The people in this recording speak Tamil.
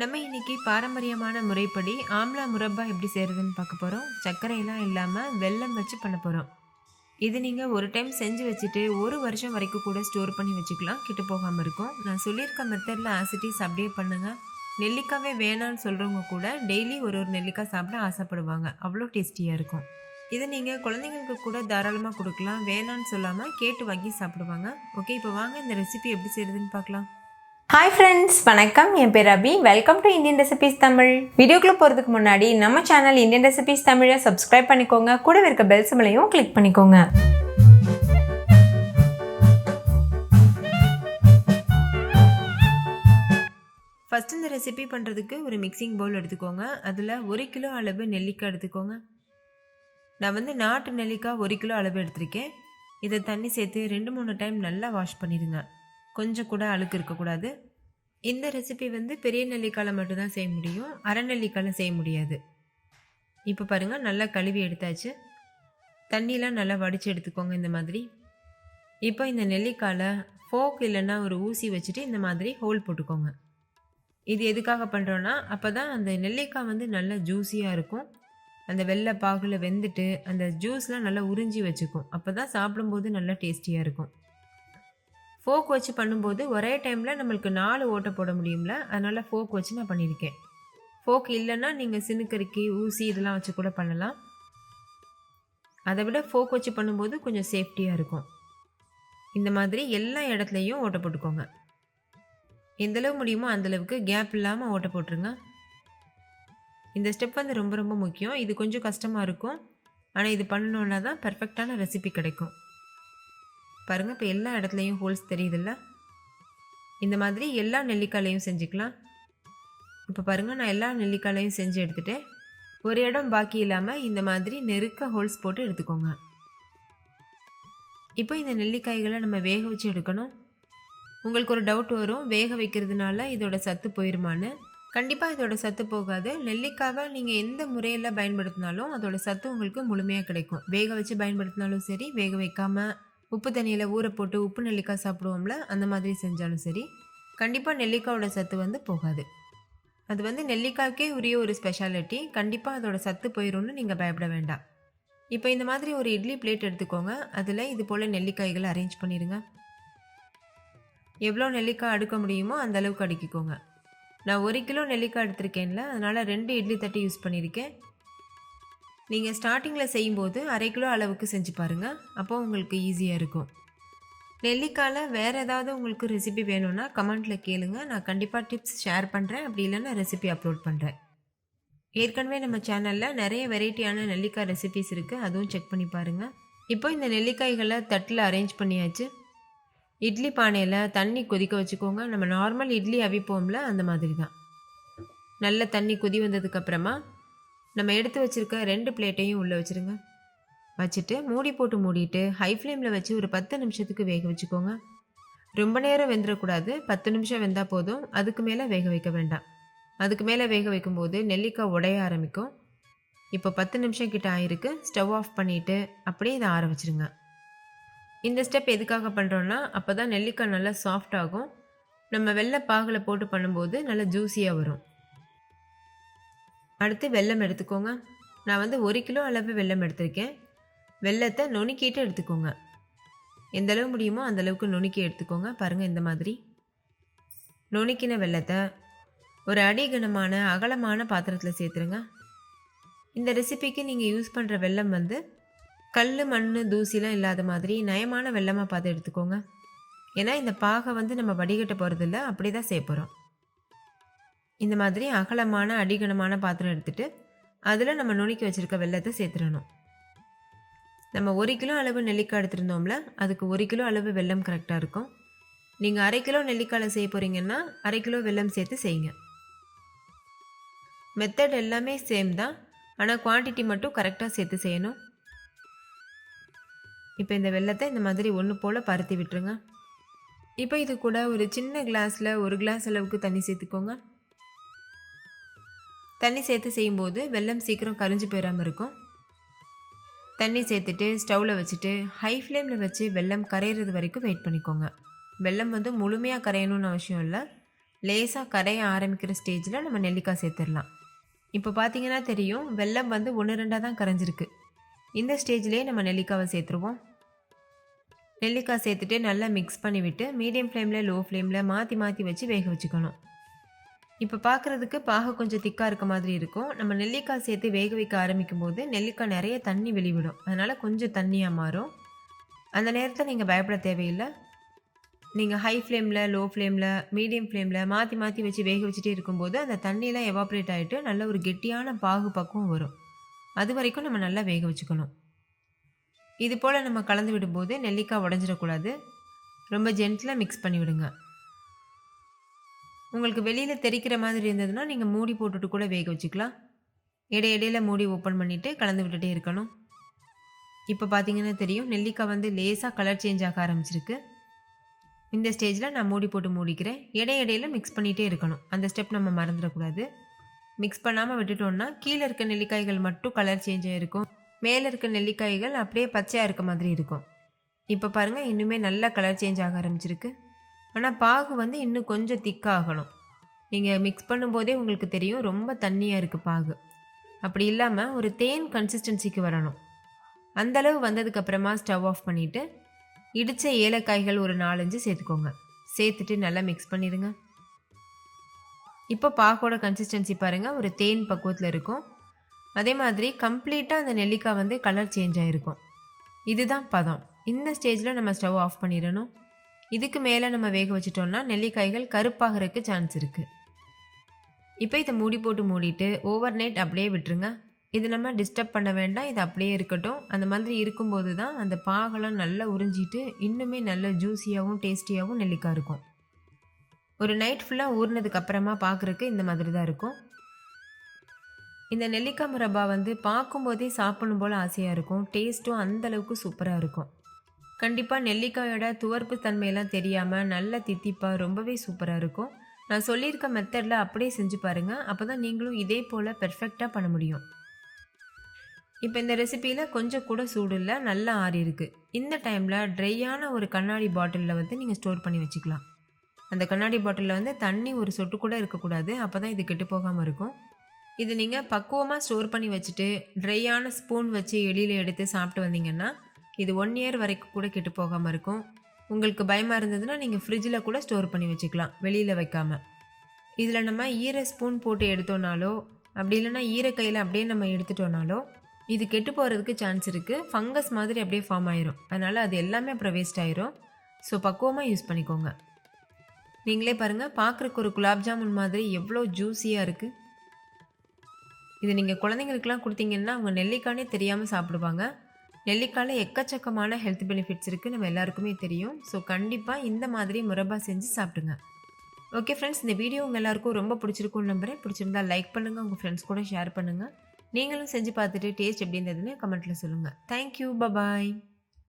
நம்ம இன்னைக்கு பாரம்பரியமான முறைப்படி ஆம்லா முரப்பா எப்படி செய்கிறதுன்னு பார்க்க போகிறோம். சர்க்கரையெல்லாம் இல்லாமல் வெல்லம் வச்சு பண்ண போகிறோம். இது நீங்கள் ஒரு டைம் செஞ்சு வச்சுட்டு ஒரு வருஷம் வரைக்கும் கூட ஸ்டோர் பண்ணி வச்சுக்கலாம், கிட்ட போகாமல் இருக்கும். நான் சொல்லியிருக்க மெத்தடில் ஆசிட்டிஸ் அப்படியே பண்ணுங்கள். நெல்லிக்காவே வேணான்னு சொல்கிறவங்க கூட டெய்லி ஒரு ஒரு நெல்லிக்காய் சாப்பிட ஆசைப்படுவாங்க, அவ்வளோ டேஸ்டியாக இருக்கும். இதை நீங்கள் குழந்தைங்களுக்கு கூட தாராளமாக கொடுக்கலாம், வேணான்னு சொல்லாமல் கேட்டு வாங்கி சாப்பிடுவாங்க. ஓகே, இப்போ வாங்க இந்த ரெசிபி எப்படி செய்கிறதுன்னு பார்க்கலாம். ஹாய் ஃப்ரெண்ட்ஸ், வணக்கம். என் பேர் Abhi. Welcome to Indian recipes Tamil. வீடியோக்குள்ளே போகிறதுக்கு முன்னாடி நம்ம சேனல் இந்தியன் ரெசிபீஸ் தமிழை சப்ஸ்கிரைப் பண்ணிக்கோங்க, கூடவே இருக்க பெல் சிம்பலையும் கிளிக் பண்ணிக்கோங்க. ஃபஸ்ட்டு இந்த ரெசிபி பண்ணுறதுக்கு ஒரு மிக்சிங் பவுல் எடுத்துக்கோங்க. அதில் 1 கிலோ அளவு நெல்லிக்காய் எடுத்துக்கோங்க. நான் வந்து நாட்டு நெல்லிக்காய் 1 கிலோ அளவு எடுத்திருக்கேன். இதை தண்ணி சேர்த்து 2-3 டைம் நல்லா வாஷ் பண்ணிடுங்க. கொஞ்சம் கூட அழுக்கு இருக்கக்கூடாது. இந்த ரெசிபி வந்து பெரிய நெல்லிக்காயில் மட்டும்தான் செய்ய முடியும், அரை நெல்லிக்காயில் செய்ய முடியாது. இப்போ பாருங்கள், நல்லா கழுவி எடுத்தாச்சு. தண்ணியெலாம் நல்லா வடித்து எடுத்துக்கோங்க இந்த மாதிரி. இப்போ இந்த நெல்லிக்காயில் ஃபோக் இல்லைன்னா ஒரு ஊசி வச்சுட்டு இந்த மாதிரி ஹோல் போட்டுக்கோங்க. இது எதுக்காக பண்ணுறோன்னா, அப்போ தான் அந்த நெல்லிக்காய் வந்து நல்லா ஜூஸியாக இருக்கும். அந்த வெள்ளை பாகுல வெந்துட்டு அந்த ஜூஸ்லாம் நல்லா உறிஞ்சி வச்சுக்கும். அப்போ தான் சாப்பிடும்போது நல்லா டேஸ்டியாக இருக்கும். ஃபோக் வச்சு பண்ணும்போது ஒரே டைமில் நம்மளுக்கு 4 ஓட்டை போட முடியும்ல, அதனால் ஃபோக் வச்சு நான் பண்ணியிருக்கேன். ஃபோக் இல்லைன்னா நீங்கள் சினுக்கறிக்கி ஊசி இதெல்லாம் வச்சு கூட பண்ணலாம். அதை விட ஃபோக் வச்சு பண்ணும்போது கொஞ்சம் சேஃப்டியாக இருக்கும். இந்த மாதிரி எல்லா இடத்துலையும் ஓட்டை போட்டுக்கோங்க. எந்தளவு முடியுமோ அந்தளவுக்கு கேப் இல்லாமல் ஓட்டை போட்டுருங்க. இந்த ஸ்டெப் வந்து ரொம்ப ரொம்ப முக்கியம். இது கொஞ்சம் கஷ்டமாக இருக்கும், ஆனால் இது பண்ணணுன்னா தான் பர்ஃபெக்டான ரெசிபி கிடைக்கும். பாருங்கள், இப்போ எல்லா இடத்துலையும் ஹோல்ஸ் தெரியுதில்ல. இந்த மாதிரி எல்லா நெல்லிக்காயிலையும் செஞ்சுக்கலாம். இப்போ பாருங்கள், நான் எல்லா நெல்லிக்காயிலையும் செஞ்சு எடுத்துகிட்டேன். ஒரு இடம் பாக்கி இல்லாமல் இந்த மாதிரி நெருக்க ஹோல்ஸ் போட்டு எடுத்துக்கோங்க. இப்போ இந்த நெல்லிக்காய்களை நம்ம வேக வச்சு எடுக்கணும். உங்களுக்கு ஒரு டவுட் வரும், வேக வைக்கிறதுனால இதோட சத்து போயிருமான்னு. கண்டிப்பாக இதோட சத்து போகாது. நெல்லிக்காவை நீங்கள் எந்த முறையில் பயன்படுத்தினாலும் அதோட சத்து உங்களுக்கு முழுமையாக கிடைக்கும். வேக வச்சு பயன்படுத்தினாலும் சரி, வேக வைக்காமல் உப்பு தண்ணியில் ஊற போட்டு உப்பு நெல்லிக்காய் சாப்பிடுவோம்ல, அந்த மாதிரி செஞ்சாலும் சரி, கண்டிப்பாக நெல்லிக்காயோட சத்து வந்து போகாது. அது வந்து நெல்லிக்காய்க்கே உரிய ஒரு ஸ்பெஷாலிட்டி. கண்டிப்பாக அதோட சத்து போயிடும்னு நீங்கள் பயப்பட வேண்டாம். இப்போ இந்த மாதிரி ஒரு இட்லி பிளேட் எடுத்துக்கோங்க. அதில் இது போல் நெல்லிக்காய்களை அரேஞ்ச் பண்ணிடுங்க. எவ்வளோ நெல்லிக்காய் அடுக்க முடியுமோ அந்த அளவுக்கு அடுக்கிக்கோங்க. நான் 1 கிலோ நெல்லிக்காய் எடுத்திருக்கேன்ல, அதனால் 2 இட்லி தட்டு யூஸ் பண்ணியிருக்கேன். நீங்கள் ஸ்டார்டிங்கில் செய்யும்போது 1/2 கிலோ அளவுக்கு செஞ்சு பாருங்கள், அப்போ உங்களுக்கு ஈஸியாக இருக்கும். நெல்லிக்காயில் வேறு ஏதாவது உங்களுக்கு ரெசிபி வேணும்னா கமெண்ட்டில் கேளுங்க, நான் கண்டிப்பாக டிப்ஸ் ஷேர் பண்ணுறேன். அப்படி இல்லைன்னா ரெசிபி அப்லோட் பண்ணுறேன். ஏற்கனவே நம்ம சேனலில் நிறைய வெரைட்டியான நெல்லிக்காய் ரெசிபிஸ் இருக்குது, அதுவும் செக் பண்ணி பாருங்கள். இப்போ இந்த நெல்லிக்காய்களை தட்டில் அரேஞ்ச் பண்ணியாச்சு. இட்லி பானையில் தண்ணி கொதிக்க வச்சுக்கோங்க. நம்ம நார்மல் இட்லி அவிப்போம்ல, அந்த மாதிரி தான். நல்ல தண்ணி கொதி வந்ததுக்கப்புறமா நம்ம எடுத்து வச்சுருக்க 2 பிளேட்டையும் உள்ளே வச்சுருங்க. வச்சுட்டு மூடி போட்டு மூடிட்டு ஹை ஃப்ளேமில் வச்சு ஒரு 10 நிமிஷத்துக்கு வேக வச்சுக்கோங்க. ரொம்ப நேரம் வெந்துடக்கூடாது, 10 நிமிஷம் வெந்தால் போதும். அதுக்கு மேலே வேக வைக்க வேண்டாம். அதுக்கு மேலே வேக வைக்கும்போது நெல்லிக்காய் உடைய ஆரம்பிக்கும். இப்போ 10 நிமிஷம் கிட்ட ஆயிருக்கு. ஸ்டவ் ஆஃப் பண்ணிவிட்டு அப்படியே இதை ஆற வச்சுருங்க. இந்த ஸ்டெப் எதுக்காக பண்ணுறோன்னா, அப்போ தான் நெல்லிக்காய் நல்லா சாஃப்ட் ஆகும். நம்ம வெள்ளை பாகில் போட்டு பண்ணும்போது நல்லா ஜூஸியாக வரும். அடுத்து வெல்லம் எடுத்துக்கோங்க. நான் வந்து 1 கிலோ அளவு வெல்லம் எடுத்திருக்கேன். வெல்லத்தை நுணுக்கிட்டு எடுத்துக்கோங்க. எந்தளவு முடியுமோ அந்தளவுக்கு நுணுக்கி எடுத்துக்கோங்க. பாருங்கள், இந்த மாதிரி நுணுக்கின வெல்லத்தை ஒரு அடிகனமான அகலமான பாத்திரத்தில் சேர்த்துருங்க. இந்த ரெசிபிக்கு நீங்கள் யூஸ் பண்ணுற வெல்லம் வந்து கல், மண், தூசிலாம் இல்லாத மாதிரி நயமான வெல்லமாக பார்த்து எடுத்துக்கோங்க. ஏன்னா இந்த பாகை வந்து நம்ம வடிகட்ட போகிறதில்ல, அப்படி தான் செய்ய போகிறோம். இந்த மாதிரி அகலமான அடிகனமான பாத்திரம் எடுத்துகிட்டு அதில் நம்ம நுணுக்கி வச்சுருக்க வெல்லத்தை சேர்த்துடணும். நம்ம 1 கிலோ அளவு நெல்லிக்காய் எடுத்துருந்தோம்ல, அதுக்கு 1 கிலோ அளவு வெல்லம் கரெக்டாக இருக்கும். நீங்கள் 1/2 கிலோ நெல்லிக்காயில் செய்ய போகிறீங்கன்னா 1/2 கிலோ வெல்லம் சேர்த்து செய்யுங்க. மெத்தட் எல்லாமே சேம் தான், ஆனால் குவான்டிட்டி மட்டும் கரெக்டாக சேர்த்து செய்யணும். இப்போ இந்த வெல்லத்தை இந்த மாதிரி ஒன்று போல் பருத்தி விட்டுருங்க. இப்போ இது கூட ஒரு சின்ன கிளாஸில் 1 கிளாஸ் அளவுக்கு தண்ணி சேர்த்துக்கோங்க. தண்ணி சேர்த்து செய்யும்போது வெல்லம் சீக்கிரம் கரிஞ்சு போயிடாமல் இருக்கும். தண்ணி சேர்த்துட்டு ஸ்டவ்வில் வச்சுட்டு ஹை ஃப்ளேமில் வச்சு வெல்லம் கரையிறது வரைக்கும் வெயிட் பண்ணிக்கோங்க. வெல்லம் வந்து முழுமையாக கரையணும்னு அவசியம் இல்லை, லேசாக கரைய ஆரம்பிக்கிற ஸ்டேஜில் நம்ம நெல்லிக்காய் சேர்த்துடலாம். இப்போ பார்த்தீங்கன்னா தெரியும், வெல்லம் வந்து 1-2 தான் கரைஞ்சிருக்கு. இந்த ஸ்டேஜ்லேயே நம்ம நெல்லிக்காவை சேர்த்துருவோம். நெல்லிக்காய் சேர்த்துட்டு நல்லா மிக்ஸ் பண்ணிவிட்டு மீடியம் ஃப்ளேமில் லோ ஃப்ளேமில் மாற்றி மாற்றி வச்சு வேக வச்சுக்கணும். இப்போ பார்க்குறதுக்கு பாகு கொஞ்சம் திக்காக இருக்க மாதிரி இருக்கும். நம்ம நெல்லிக்காய் சேர்த்து வேக வைக்க ஆரம்பிக்கும் போது நெல்லிக்காய் நிறைய தண்ணி வெளிவிடும். அதனால் கொஞ்சம் தண்ணியாக மாறும். அந்த நேரத்தில் நீங்கள் பயப்பட தேவையில்லை. நீங்கள் ஹை ஃப்ளேமில், லோ ஃப்ளேமில், மீடியம் ஃப்ளேமில் மாற்றி மாற்றி வச்சு வேக வச்சுட்டே இருக்கும்போது அந்த தண்ணியெலாம் எவாப்ரேட் ஆகிட்டு நல்ல ஒரு கெட்டியான பாகு பக்குவம் வரும். அது வரைக்கும் நம்ம நல்லா வேக வச்சுக்கணும். இது போல் நம்ம கலந்து விடும்போது நெல்லிக்காய் உடஞ்சிடக்கூடாது. ரொம்ப ஜென்டிலாக மிக்ஸ் பண்ணி விடுங்க. உங்களுக்கு வெளியில் தெரிக்கிற மாதிரி இருந்ததுன்னா நீங்கள் மூடி போட்டுட்டு கூட வேக வச்சுக்கலாம். இடையிடையில மூடி ஓப்பன் பண்ணிவிட்டு கலந்து விட்டுட்டே இருக்கணும். இப்போ பார்த்தீங்கன்னா தெரியும், நெல்லிக்காய் வந்து லேசாக கலர் சேஞ்ச் ஆக ஆரம்பிச்சிருக்கு. இந்த ஸ்டேஜில் நான் மூடி போட்டு மூடிக்கிறேன். இடையிடையில மிக்ஸ் பண்ணிகிட்டே இருக்கணும். அந்த ஸ்டெப் நம்ம மறந்துடக்கூடாது. மிக்ஸ் பண்ணாமல் விட்டுட்டோம்னா கீழே இருக்க நெல்லிக்காய்கள் மட்டும் கலர் சேஞ்ச் ஆகிருக்கும். மேலே இருக்க நெல்லிக்காய்கள் அப்படியே பச்சையாக இருக்க மாதிரி இருக்கும். இப்போ பாருங்கள், இன்னுமே நல்லா கலர் சேஞ்ச் ஆக ஆரம்பிச்சிருக்கு. ஆனால் பாகு வந்து இன்னும் கொஞ்சம் திக்காகணும். நீங்கள் மிக்ஸ் பண்ணும்போதே உங்களுக்கு தெரியும், ரொம்ப தண்ணியாக இருக்குது பாகு. அப்படி இல்லாமல் ஒரு தேன் கன்சிஸ்டன்சிக்கு வரணும். அந்தளவு வந்ததுக்கப்புறமா ஸ்டவ் ஆஃப் பண்ணிவிட்டு இடித்த ஏலக்காய்கள் ஒரு 4-5 சேர்த்துக்கோங்க. சேர்த்துட்டு நல்லா மிக்ஸ் பண்ணிடுங்க. இப்போ பாகோட கன்சிஸ்டன்சி பாருங்கள், ஒரு தேன் பக்குவத்தில் இருக்கும். அதே மாதிரி கம்ப்ளீட்டாக அந்த நெல்லிக்காய் வந்து கலர் சேஞ்ச் ஆகிருக்கும். இதுதான் பதம். இந்த ஸ்டேஜில் நம்ம ஸ்டவ் ஆஃப் பண்ணிடணும். இதுக்கு மேலே நம்ம வேக வச்சிட்டோம்னா நெல்லிக்காய்கள் கருப்பாகிறதுக்கு சான்ஸ் இருக்குது. இப்போ இதை மூடி போட்டு மூடிட்டு ஓவர் நைட் அப்படியே விட்டுருங்க. இது நம்ம டிஸ்டர்ப் பண்ண வேண்டாம், இது அப்படியே இருக்கட்டும். அந்த மாதிரி இருக்கும்போது தான் அந்த பாகெல்லாம் நல்லா உறிஞ்சிட்டு இன்னுமே நல்ல ஜூஸியாகவும் டேஸ்டியாகவும் நெல்லிக்காய் இருக்கும். ஒரு நைட் ஃபுல்லாக ஊறினதுக்கு அப்புறமா பார்க்குறக்கு இந்த மாதிரி தான் இருக்கும். இந்த நெல்லிக்காய் முரப்பா வந்து பார்க்கும்போதே சாப்பிடணும் போல் ஆசையாக இருக்கும். டேஸ்ட்டும் அந்தளவுக்கு சூப்பராக இருக்கும். கண்டிப்பாக நெல்லிக்காயோட துவர்ப்பு தன்மையெல்லாம் தெரியாமல் நல்ல தித்திப்பாக ரொம்பவே சூப்பராக இருக்கும். நான் சொல்லியிருக்க மெத்தடில் அப்படியே செஞ்சு பாருங்கள். அப்போ தான் நீங்களும் இதே போல் பெர்ஃபெக்டாக பண்ண முடியும். இப்போ இந்த ரெசிப்பியில் கொஞ்சம் கூட சூடு இல்லை, நல்லா ஆறி இருக்குது. இந்த டைமில் ட்ரையான ஒரு கண்ணாடி பாட்டிலில் வந்து நீங்கள் ஸ்டோர் பண்ணி வச்சுக்கலாம். அந்த கண்ணாடி பாட்டிலில் வந்து தண்ணி ஒரு சொட்டு கூட இருக்கக்கூடாது. அப்போ தான் இது கெட்டு போகாமல் இருக்கும். இது நீங்கள் பக்குவமாக ஸ்டோர் பண்ணி வச்சுட்டு ட்ரையான ஸ்பூன் வச்சு எளியில் எடுத்து சாப்பிட்டு வந்தீங்கன்னா இது 1 இயர் வரைக்கும் கூட கெட்டு போகாமல் இருக்கும். உங்களுக்கு பயமாக இருந்ததுன்னா நீங்கள் ஃப்ரிட்ஜில் கூட ஸ்டோர் பண்ணி வச்சுக்கலாம், வெளியில் வைக்காமல். இதில் நம்ம ஈர ஸ்பூன் போட்டு எடுத்தோனாலோ அப்படி இல்லைன்னா ஈரக்கையில் அப்படியே நம்ம எடுத்துட்டோனாலோ இது கெட்டு போகிறதுக்கு சான்ஸ் இருக்குது. ஃபங்கஸ் மாதிரி அப்படியே ஃபார்ம் ஆயிரும். அதனால் அது எல்லாமே அப்புறம் வேஸ்ட் ஆயிரும். ஸோ பக்குவமாக யூஸ் பண்ணிக்கோங்க. நீங்களே பாருங்கள், பார்க்குறக்கு ஒரு குலாப் ஜாமுன் மாதிரி எவ்வளோ ஜூஸியாக இருக்குது. இது நீங்கள் குழந்தைங்களுக்கெல்லாம் கொடுத்தீங்கன்னா அவங்க நெல்லிக்கானே தெரியாமல் சாப்பிடுவாங்க. நெல்லிக்காயில் எக்கச்சக்கமான ஹெல்த் பெனிஃபிட்ஸ் இருக்குது, நம்ம எல்லாருக்குமே தெரியும். ஸோ கண்டிப்பாக இந்த மாதிரி முரப்பா செஞ்சு சாப்பிடுங்க. ஓகே ஃப்ரெண்ட்ஸ், இந்த வீடியோ உங்கள் எல்லாருக்கும் ரொம்ப பிடிச்சிருக்கும்னு நம்புகிறேன். பிடிச்சிருந்தா லைக் பண்ணுங்கள், உங்கள் ஃப்ரெண்ட்ஸ் கூட ஷேர் பண்ணுங்கள். நீங்களும் செஞ்சு பார்த்துட்டு டேஸ்ட் எப்படி இருந்ததுன்னு கமெண்ட்டில் சொல்லுங்கள். Thank you, bye bye.